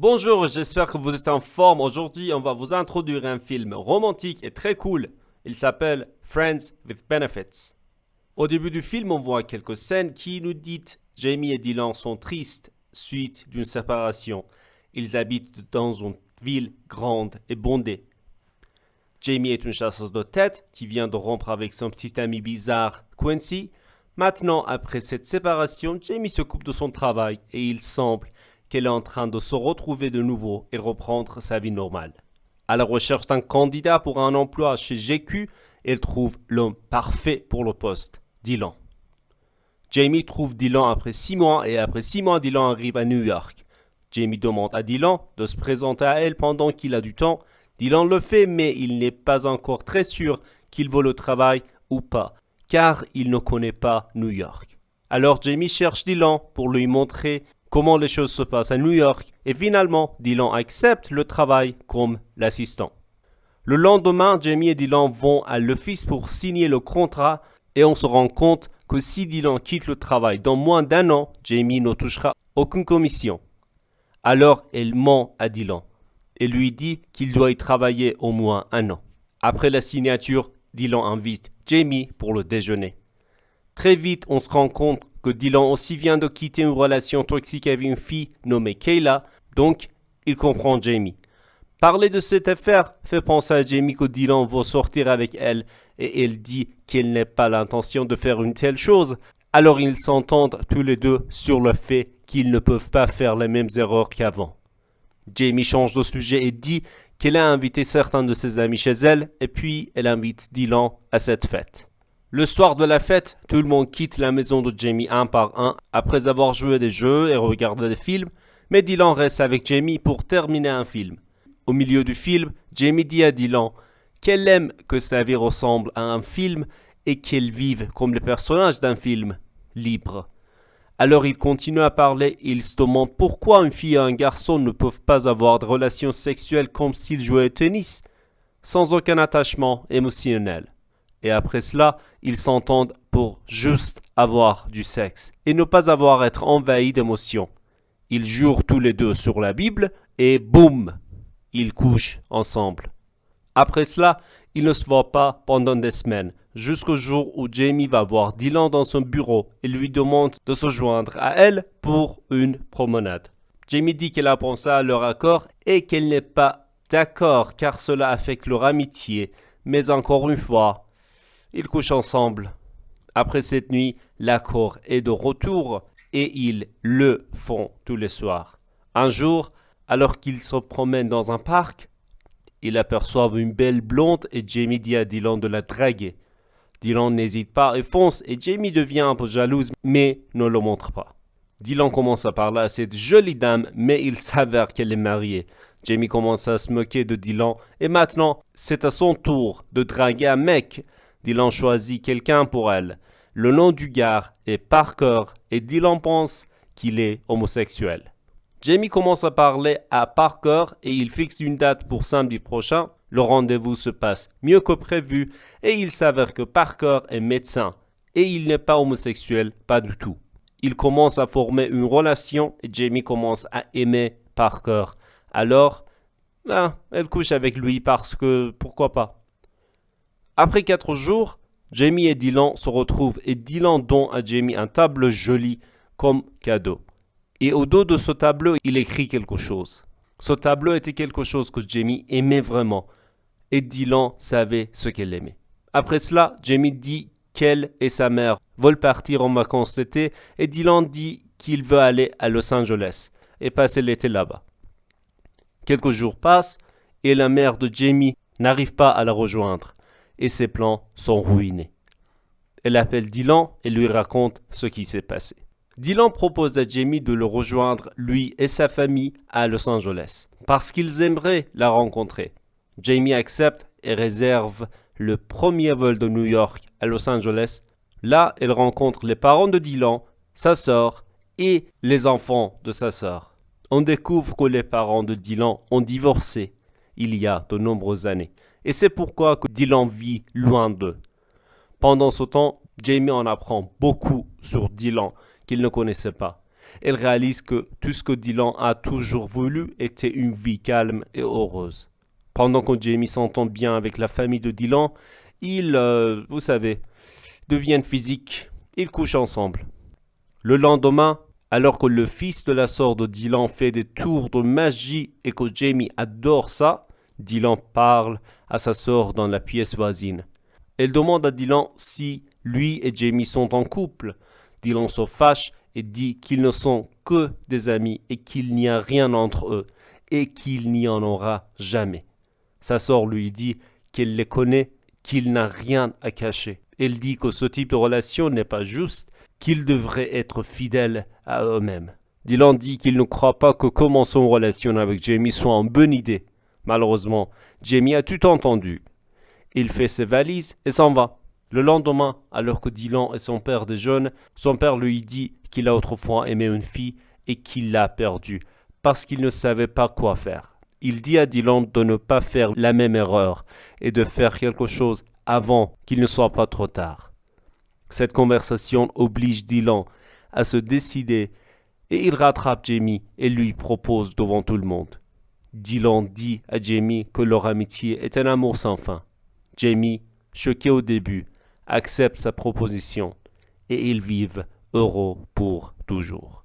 Bonjour, j'espère que vous êtes en forme. Aujourd'hui, on va vous introduire un film romantique et très cool. Il s'appelle Friends with Benefits. Au début du film, on voit quelques scènes qui nous disent Jamie et Dylan sont tristes suite d'une séparation. Ils habitent dans une ville grande et bondée. Jamie est une chasseuse de tête qui vient de rompre avec son petit ami bizarre, Quincy. Maintenant, après cette séparation, Jamie se coupe de son travail et il semble qu'elle est en train de se retrouver de nouveau et reprendre sa vie normale. À la recherche d'un candidat pour un emploi chez GQ, elle trouve l'homme parfait pour le poste, Dylan. Jamie trouve Dylan après 6 mois et après 6 mois, Dylan arrive à New York. Jamie demande à Dylan de se présenter à elle pendant qu'il a du temps. Dylan le fait, mais il n'est pas encore très sûr qu'il veut le travail ou pas, car il ne connaît pas New York. Alors Jamie cherche Dylan pour lui montrer comment les choses se passent à New York et finalement, Dylan accepte le travail comme l'assistant. Le lendemain, Jamie et Dylan vont à l'office pour signer le contrat et on se rend compte que si Dylan quitte le travail dans moins d'un an, Jamie ne touchera aucune commission. Alors elle ment à Dylan et lui dit qu'il doit y travailler au moins un an. Après la signature, Dylan invite Jamie pour le déjeuner. Très vite, on se rend compte que Dylan aussi vient de quitter une relation toxique avec une fille nommée Kayla, donc il comprend Jamie. Parler de cette affaire fait penser à Jamie que Dylan veut sortir avec elle et elle dit qu'elle n'a pas l'intention de faire une telle chose. Alors ils s'entendent tous les deux sur le fait qu'ils ne peuvent pas faire les mêmes erreurs qu'avant. Jamie change de sujet et dit qu'elle a invité certains de ses amis chez elle et puis elle invite Dylan à cette fête. Le soir de la fête, tout le monde quitte la maison de Jamie un par un après avoir joué des jeux et regardé des films, mais Dylan reste avec Jamie pour terminer un film. Au milieu du film, Jamie dit à Dylan qu'elle aime que sa vie ressemble à un film et qu'elle vive comme les personnages d'un film, libre. Alors il continue à parler et il se demande pourquoi une fille et un garçon ne peuvent pas avoir de relations sexuelles comme s'ils jouaient au tennis, sans aucun attachement émotionnel. Et après cela, ils s'entendent pour juste avoir du sexe et ne pas avoir à être envahis d'émotions. Ils jurent tous les deux sur la Bible et boum, ils couchent ensemble. Après cela, ils ne se voient pas pendant des semaines, jusqu'au jour où Jamie va voir Dylan dans son bureau et lui demande de se joindre à elle pour une promenade. Jamie dit qu'elle a pensé à leur accord et qu'elle n'est pas d'accord car cela affecte leur amitié, mais encore une fois, ils couchent ensemble. Après cette nuit, l'accord est de retour et ils le font tous les soirs. Un jour, alors qu'ils se promènent dans un parc, ils aperçoivent une belle blonde et Jamie dit à Dylan de la draguer. Dylan n'hésite pas et fonce et Jamie devient un peu jalouse mais ne le montre pas. Dylan commence à parler à cette jolie dame mais il s'avère qu'elle est mariée. Jamie commence à se moquer de Dylan et maintenant c'est à son tour de draguer un mec. Dylan choisit quelqu'un pour elle. Le nom du gars est Parker et Dylan pense qu'il est homosexuel. Jamie commence à parler à Parker et il fixe une date pour samedi prochain. Le rendez-vous se passe mieux que prévu et il s'avère que Parker est médecin et il n'est pas homosexuel, pas du tout. Ils commencent à former une relation et Jamie commence à aimer Parker. Alors, elle couche avec lui parce que pourquoi pas. Après 4 jours, Jamie et Dylan se retrouvent et Dylan donne à Jamie un tableau joli comme cadeau. Et au dos de ce tableau, il écrit quelque chose. Ce tableau était quelque chose que Jamie aimait vraiment et Dylan savait ce qu'elle aimait. Après cela, Jamie dit qu'elle et sa mère veulent partir en vacances d'été et Dylan dit qu'il veut aller à Los Angeles et passer l'été là-bas. Quelques jours passent et la mère de Jamie n'arrive pas à la rejoindre et ses plans sont ruinés. Elle appelle Dylan et lui raconte ce qui s'est passé. Dylan propose à Jamie de le rejoindre, lui et sa famille, à Los Angeles, parce qu'ils aimeraient la rencontrer. Jamie accepte et réserve le premier vol de New York à Los Angeles. Là, elle rencontre les parents de Dylan, sa sœur et les enfants de sa sœur. On découvre que les parents de Dylan ont divorcé il y a de nombreuses années. Et c'est pourquoi que Dylan vit loin d'eux. Pendant ce temps, Jamie en apprend beaucoup sur Dylan qu'il ne connaissait pas. Elle réalise que tout ce que Dylan a toujours voulu était une vie calme et heureuse. Pendant que Jamie s'entend bien avec la famille de Dylan, ils, vous savez, deviennent physiques. Ils couchent ensemble. Le lendemain, alors que le fils de la sœur de Dylan fait des tours de magie et que Jamie adore ça, Dylan parle à sa sœur dans la pièce voisine. Elle demande à Dylan si lui et Jamie sont en couple. Dylan se fâche et dit qu'ils ne sont que des amis et qu'il n'y a rien entre eux et qu'il n'y en aura jamais. Sa sœur lui dit qu'elle les connaît, qu'il n'a rien à cacher. Elle dit que ce type de relation n'est pas juste, qu'ils devraient être fidèles à eux-mêmes. Dylan dit qu'il ne croit pas que commencer une relation avec Jamie soit une bonne idée. Malheureusement, Jamie a tout entendu. Il fait ses valises et s'en va. Le lendemain, alors que Dylan et son père déjeunent, son père lui dit qu'il a autrefois aimé une fille et qu'il l'a perdue parce qu'il ne savait pas quoi faire. Il dit à Dylan de ne pas faire la même erreur et de faire quelque chose avant qu'il ne soit pas trop tard. Cette conversation oblige Dylan à se décider et il rattrape Jamie et lui propose devant tout le monde. Dylan dit à Jamie que leur amitié est un amour sans fin. Jamie, choqué au début, accepte sa proposition et ils vivent heureux pour toujours.